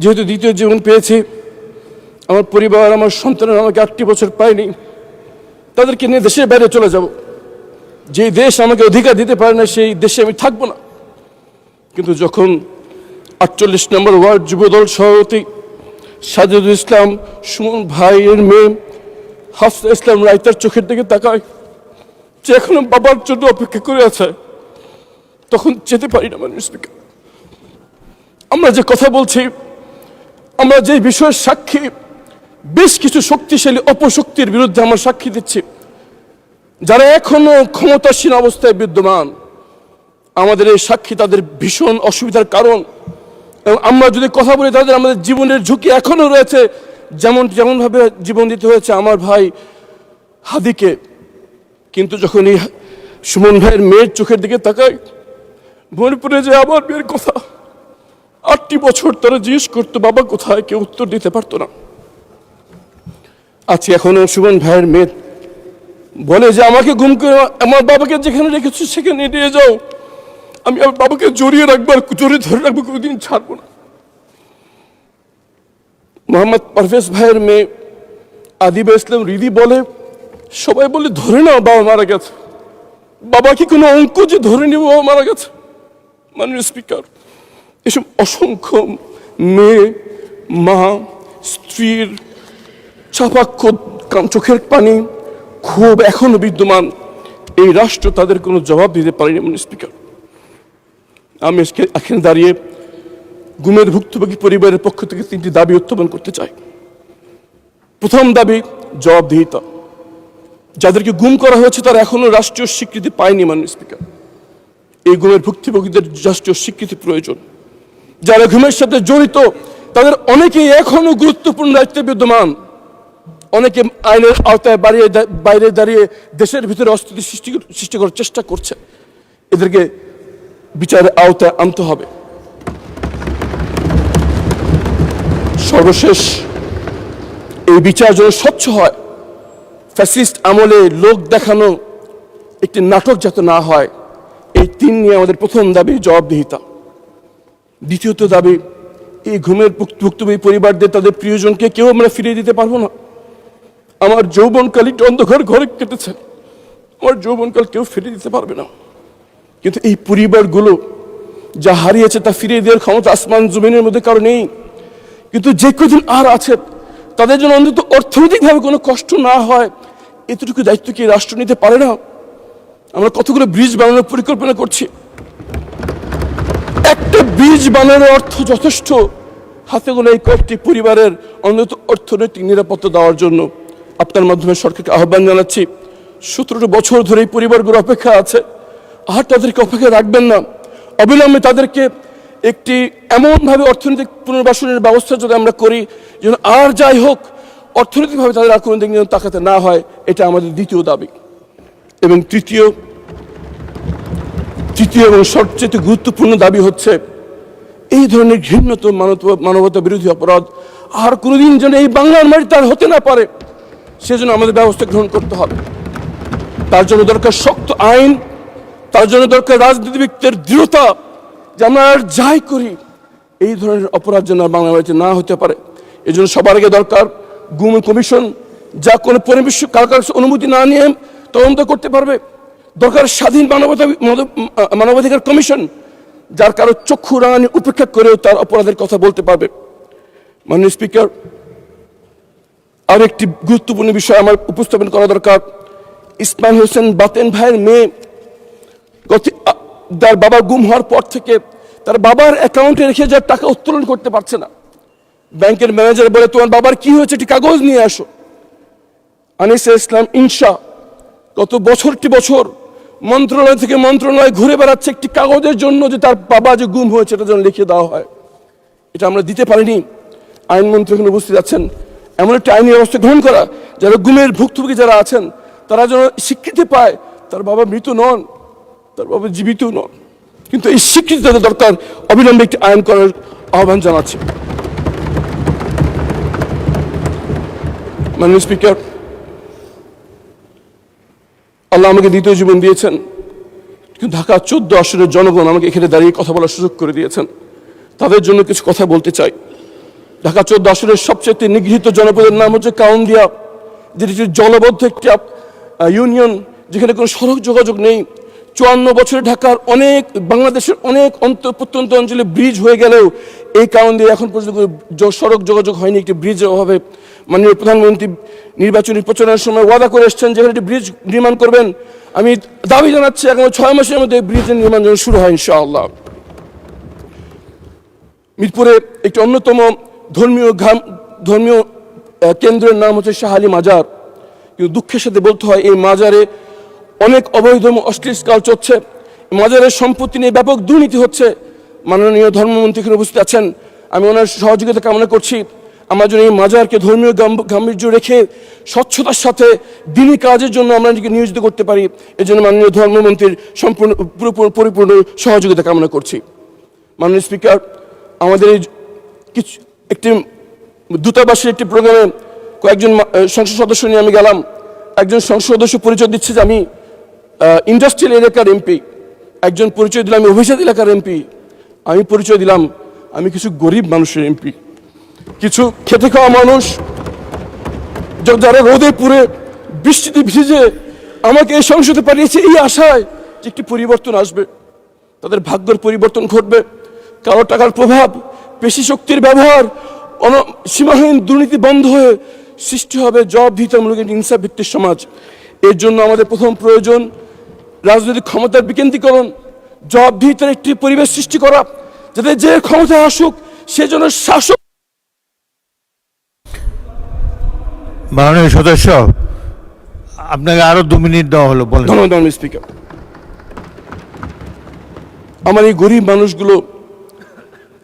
যেহেতু দ্বিতীয় জীবন পেয়েছি, আমার পরিবার, আমার সন্তানের আমাকে 8টি বছর পায়নি, তাদেরকে নিয়ে দেশের বাইরে চলে যাব। যে দেশ আমাকে অধিকার দিতে পারে না সেই দেশে আমি থাকবো না। কিন্তু যখন 48 নম্বর ওয়ার্ড যুবদল সভাপতি সাজিদুল ইসলাম সুমন ভাইয়ের মেয়ে হাফসা ইসলাম রায়তার চোখের দিকে তাকায়, যে এখনো বাবার জন্য অপেক্ষা করে আছে, তখন যেতে পারি না। মানুষ, আমরা যে কথা বলছি, আমরা যে বিষয়ের সাক্ষী, বেশ কিছু শক্তিশালী অপশক্তির বিরুদ্ধে আমরা সাক্ষী দিচ্ছি, যারা এখনো ক্ষমতাসীন অবস্থায় বিদ্যমান। আমাদের এই সাক্ষী তাদের ভীষণ অসুবিধার কারণ, এবং আমরা যদি কথা বলি তাদের আমাদের জীবনের ঝুঁকি এখনো রয়েছে। যেমনভাবে জীবন দিতে হয়েছে আমার ভাই হাদিকে। কিন্তু যখন এই সুমন ভাইয়ের মেয়ের চোখের দিকে তাকাই, মনে পড়ে যে আমার মেয়ের কথা। 8টি বছর তারা জিজ্ঞেস করতো বাবা কোথায়, কেউ উত্তর দিতে পারতো না। আজকে এখনো সুমন ভাইয়ের মেয়ে বলে যে আমাকে গুম করে আমার বাবাকে যেখানে রেখেছো সেখানে নিয়ে যাও, আমি আমার বাবাকে জড়িয়ে রাখবো, আর জড়িয়ে ধরে রাখবো, কোনোদিন ছাড়বো না। মোহাম্মদ পারভেজ ভাইয়ের মেয়ে আদিবা ইসলাম রিদি বলে, সবাই বলে ধরে নাও বাবা মারা গেছে, বাবা কি কোনো অঙ্ক যে ধরে নিব বাবা মারা গেছে? মাননীয় স্পিকার, এসব অসংখ্য মেয়ে, মা, স্ত্রীর চাপাক্ষ চোখের পানি, ক্ষোভ এখনো বিদ্যমান। এই রাষ্ট্র তাদের কোনো জবাব দিতে পারেনি। মাননীয় স্পিকার, আমি এখানে দাঁড়িয়ে গুমের ভুক্তভোগী পরিবারের পক্ষ থেকে 3টি দাবি উত্থাপন করতে চাই। প্রথম দাবি জবাবদিহিতা। যাদেরকে গুম করা হয়েছে তারা এখনো রাষ্ট্রীয় স্বীকৃতি পায়নি। মাননীয় স্পিকার, এই গুমের ভুক্তভোগীদের রাষ্ট্রীয় স্বীকৃতি প্রয়োজন। যারা গুমের সাথে জড়িত তাদের অনেকেই এখনো গুরুত্বপূর্ণ দায়িত্বে বিদ্যমান। অনেকে আইনের আওতায় বাইরে দাঁড়িয়ে দেশের ভিতরে অস্থিতি সৃষ্টি করার চেষ্টা করছে। এদেরকে বিচারের আওতায় আনতে হবে। সর্বশেষ, এই বিচার যেন স্বচ্ছ হয়, ফ্যাসিস্ট আমলে লোক দেখানো একটি নাটক যাতে না হয়, এই 3 নিয়ে আমাদের প্রথম দাবি জবাবদিহিতা। দ্বিতীয়ত দাবি, এই ঘুমের ভুক্তভোগী পরিবারদের তাদের প্রিয়জনকে কেউ আমরা ফিরিয়ে দিতে পারবো না। আমার যৌবনকাল একটু অন্ধকার ঘরে কেটেছে, আমার যৌবনকাল কেউ ফিরিয়ে দিতে পারবে না। কিন্তু এই পরিবারগুলো যা হারিয়েছে তা ফিরিয়ে দেওয়ার ক্ষমতা আসমান জমিনের মধ্যে কারো নেই। কিন্তু যে কদিন আর আছে তাদের জন্য অন্তত অর্থনৈতিকভাবে কোনো কষ্ট না হয়, এতটুকু দায়িত্ব কি রাষ্ট্র নিতে পারে না? আমরা কতগুলো ব্রিজ বানানোর পরিকল্পনা করছি, একটা ব্রিজ বানানোর অর্থ যথেষ্ট হাতে গোনা এই কয়েকটি পরিবারের অন্তত অর্থনৈতিক নিরাপত্তা দেওয়ার জন্য। আপনার মাধ্যমে সরকারকে আহ্বান জানাচ্ছি, 17 বছর ধরে এই পরিবারগুলো অপেক্ষা আছে, আর তাদেরকে অপেক্ষা রাখবেন না। অবিলম্বে তাদেরকে একটি এমনভাবে অর্থনৈতিক পুনর্বাসনের ব্যবস্থা যদি আমরা করি যেন আর যাই হোক অর্থনৈতিকভাবে তাদের আর কোনো দিন যেন তাকাতে না হয়, এটা আমাদের দ্বিতীয় দাবি। এবং তৃতীয় এবং সবচেয়ে গুরুত্বপূর্ণ দাবি হচ্ছে, এই ধরনের ঘৃণ্যতম মানবতা বিরোধী অপরাধ আর কোনোদিন যেন এই বাংলার মাটিতে আর হতে না পারে, সেজন্য আমাদের ব্যবস্থা গ্রহণ করতে হবে। তার জন্য দরকার শক্ত আইন, তার জন্য দরকার রাজনীতিবিদদের দৃঢ়তা, যে আমরা আর যাই করি এই ধরনের অপরাধ যেন বাংলা মাটিতে না হতে পারে। এই জন্য সবার আগে দরকার গুম কমিশন, যা কোনো কারো অনুমতি না নিয়ে তদন্ত করতে পারবে। দরকার স্বাধীন মানবাধিকার কমিশন, যার কারো চক্ষু রাঙানি উপেক্ষা করেও তার অপরাধের কথা বলতে পারবে। মাননীয় স্পিকার, আর একটি গুরুত্বপূর্ণ বিষয় আমার উপস্থাপন করা দরকার। ইসমাইল হোসেন বাতেন ভাইয়ের মেয়ে তার বাবা গুম হওয়ার পর থেকে তার বাবার অ্যাকাউন্টে রেখে যাওয়ার টাকা উত্তোলন করতে পারছে না। ব্যাংকের ম্যানেজার বলে, তোমার বাবার কি হয়েছে, একটি কাগজ নিয়ে আসো। আনিসা ইসলাম ইনশা গত বছরটি বছর মন্ত্রণালয় থেকে মন্ত্রণালয় ঘুরে বেড়াচ্ছে একটি কাগজের জন্য, যে তার বাবা যে গুম হয়েছে এটা যেন লিখে দেওয়া হয়। এটা আমরা দিতে পারিনি। আইনমন্ত্রী এখানে উপস্থিত আছেন, এমন একটা আইনি ব্যবস্থা গ্রহণ করা যারা গুমের ভুক্তভোগী যারা আছেন তারা যেন স্বীকৃতি পায় তার বাবা মৃত নন, তার বাবা জীবিত নন। কিন্তু এই স্বীকৃতি তাদের দরকার, অবিলম্বে একটি আইন করার আহ্বান জানাচ্ছি। মাননীয় স্পিকার, আল্লাহ আমাকে দ্বিতীয় জীবন দিয়েছেন, কিন্তু ঢাকা 14 আসনের জনগণ আমাকে এখানে দাঁড়িয়ে কথা বলার সুযোগ করে দিয়েছেন। তাদের জন্য কিছু কথা বলতে চাই। ঢাকা 14 আসনের সবচেয়ে নিগৃহীত জনপদের নাম হচ্ছে কাউন্দিয়া, যেটি জলবদ্ধ একটি ইউনিয়ন, যেখানে কোনো সড়ক যোগাযোগ নেই। 54 বছরে ঢাকার বাংলাদেশের অনেক প্রত্যন্ত অঞ্চলে ব্রিজ হয়ে গেলেও এই কাউন্দিয়া এখন পর্যন্ত সড়ক যোগাযোগ হয়নি একটি ব্রিজের অভাবে। মাননীয় প্রধানমন্ত্রী নির্বাচনী প্রচারণার সময় ওয়াদা করে এসেছেন যেখানে একটি ব্রিজ নির্মাণ করবেন। আমি দাবি জানাচ্ছি আগামী 6 মাসের মধ্যে ব্রিজের নির্মাণ যেন শুরু হয় ইনশাআল্লাহ। মিরপুরে একটি অন্যতম ধর্মীয় কেন্দ্রের নাম হচ্ছে শাহ আলী মাজার, কিন্তু দুঃখের সাথে বলতে হয় এই মাজারে অনেক অবৈধ অশ্লীল কাজ চলছে। মাজারের সম্পত্তি নিয়ে ব্যাপক দুর্নীতি হচ্ছে। মাননীয় ধর্মমন্ত্রী এখানে উপস্থিত আছেন, আমি ওনার সহযোগিতা কামনা করছি। আমরা যেন এই মাজারকে ধর্মীয় গাম্ভীর্য রেখে স্বচ্ছতার সাথে দিনী কাজের জন্য আমরা নিজেকে নিয়োজিত করতে পারি, এজন্য মাননীয় ধর্মমন্ত্রীর পরিপূর্ণ সহযোগিতা কামনা করছি। মাননীয় স্পিকার, আমাদের একটি দূতাবাসের একটি প্রোগ্রামে কয়েকজন সংসদ সদস্য নিয়ে আমি গেলাম। একজন সংসদ সদস্য পরিচয় দিচ্ছে যে আমি ইন্ডাস্ট্রিয়াল এলাকার এমপি, একজন পরিচয় দিলাম আমি অভিজাত এলাকার এমপি, আমি পরিচয় দিলাম আমি কিছু গরিব মানুষের এমপি, কিছু খেটে খাওয়া মানুষ যারা রোদে পুড়ে বৃষ্টিতে ভিজে আমাকে এই সংসদে পাঠিয়েছে এই আশায় যে একটি পরিবর্তন আসবে, তাদের ভাগ্যের পরিবর্তন ঘটবে। কালো টাকার প্রভাব, পেশি শক্তির ব্যবহার, সীমাহীন দুর্নীতি বন্ধ হয়ে সৃষ্টি হবে জবাবদিহিতামূলক ইনসাফ ভিত্তিক সমাজ। এর জন্য আমাদের প্রথম প্রয়োজন রাজনৈতিক ক্ষমতার বিকেন্দ্রীকরণ, জবাবদিহিতার একটি পরিবেশ সৃষ্টি করা, যাতে যে ক্ষমতায় আসুক সে যেন শাসক। মাননীয় সদস্য, আপনাকে আরো 2 মিনিট দেওয়া হলো। ধন্যবাদ স্পিকার। আমার এই গরিব মানুষগুলো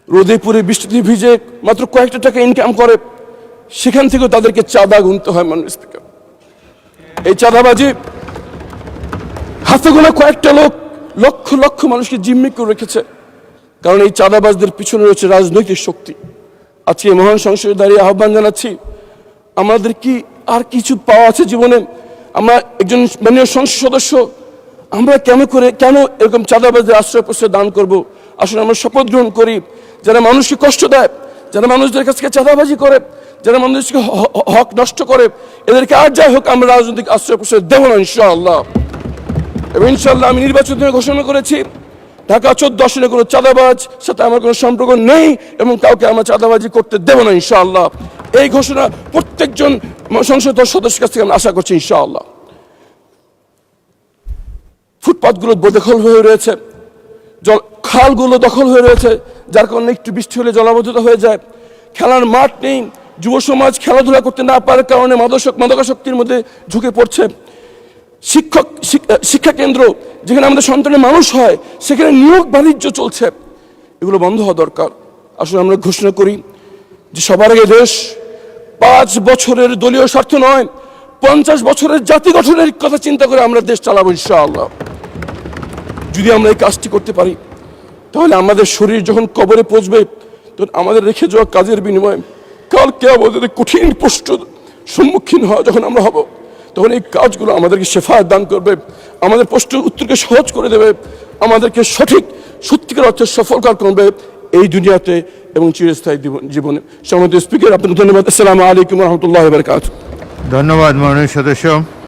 রোদে পুড়ে বৃষ্টিতে ভিজে মাত্র কয়েকটা টাকা ইনকাম করে, সেখান থেকেও তাদেরকে চাঁদা গুনতে হয়। মাননীয় স্পিকার, এই চাঁদাবাজি হাতে গোনা কয়েকটা লোক লক্ষ লক্ষ মানুষকে জিম্মি করে রেখেছে, কারণ এই চাঁদাবাজদের পিছনে রয়েছে রাজনৈতিক শক্তি। আজকে এই মহান সংসদে দাঁড়িয়ে আহ্বান জানাচ্ছি, আমাদের কি আর কিছু পাওয়া আছে জীবনে? আমরা একজন মাননীয় সংসদ সদস্য, আমরা কেন এরকম চাঁদাবাজদের আশ্রয় প্রশ্রয় দান করব? আসলে আমরা শপথ গ্রহণ করি, যারা মানুষকে কষ্ট দেয়, যারা মানুষদের কাছ থেকে চাঁদাবাজি করে, যারা মানুষকে হক নষ্ট করে, এদেরকে আর যাই হোক আমরা রাজনৈতিক আশ্রয় প্রশ্রয় দেব না ইনশাআল্লাহ। এবং ইনশাআল্লাহ আমি নির্বাচন ঘোষণা করেছি ঢাকা 14 আসনে কোনো চাঁদাবাজ সাথে আমার কোনো সম্পর্ক নেই এবং কাউকে আমরা চাঁদাবাজি করতে দেব না ইনশাআল্লাহ। এই ঘোষণা প্রত্যেকজন সংসদ সদস্যের কাছ থেকে আমরা আশা করছি ইনশাআল্লাহ। ফুটপাথগুলো বেদখল হয়ে রয়েছে, খালগুলো দখল হয়ে রয়েছে, যার কারণে একটু বৃষ্টি হলে জলাবদ্ধতা হয়ে যায়। খেলার মাঠ নেই, যুব সমাজ খেলাধুলা করতে না পারার কারণে মাদকাসক্তির মধ্যে ঝুঁকে পড়ছে। শিক্ষা কেন্দ্র যেখানে আমাদের সন্তানের মানুষ হয় সেখানে নিয়োগ বাণিজ্য চলছে, এগুলো বন্ধ হওয়া দরকার। আসলে আমরা ঘোষণা করি যে সবার আগে দেশ 5 বছরের দলীয় স্বার্থ নয়, 50 বছরের জাতি গঠনের কথা চিন্তা করে আমরা দেশ চালাবো ইনশাআল্লাহ। যদি আমরা এই কাজটি করতে পারি তাহলে আমাদের শরীর যখন কবরে পৌঁছবে তখন আমাদের রেখে যাওয়া কাজের বিনিময়ে কালকে আমাদের কঠিন প্রশ্নের সম্মুখীন হওয়া যখন আমরা হব, তখন এই কাজগুলো আমাদেরকে শেফায়াত দান করবে, আমাদের প্রশ্নের উত্তরকে সহজ করে দেবে, আমাদেরকে সত্যিকার অর্থে সফল করবে এই দুনিয়াতে এবং চিরস্থায়ী জীবনে। সম্মানিত স্পিকার, আপনাকে ধন্যবাদ। আসসালামু আলাইকুম ওয়া রাহমাতুল্লাহি ওয়া বারাকাতুহু। ধন্যবাদ মাননীয় সদস্য।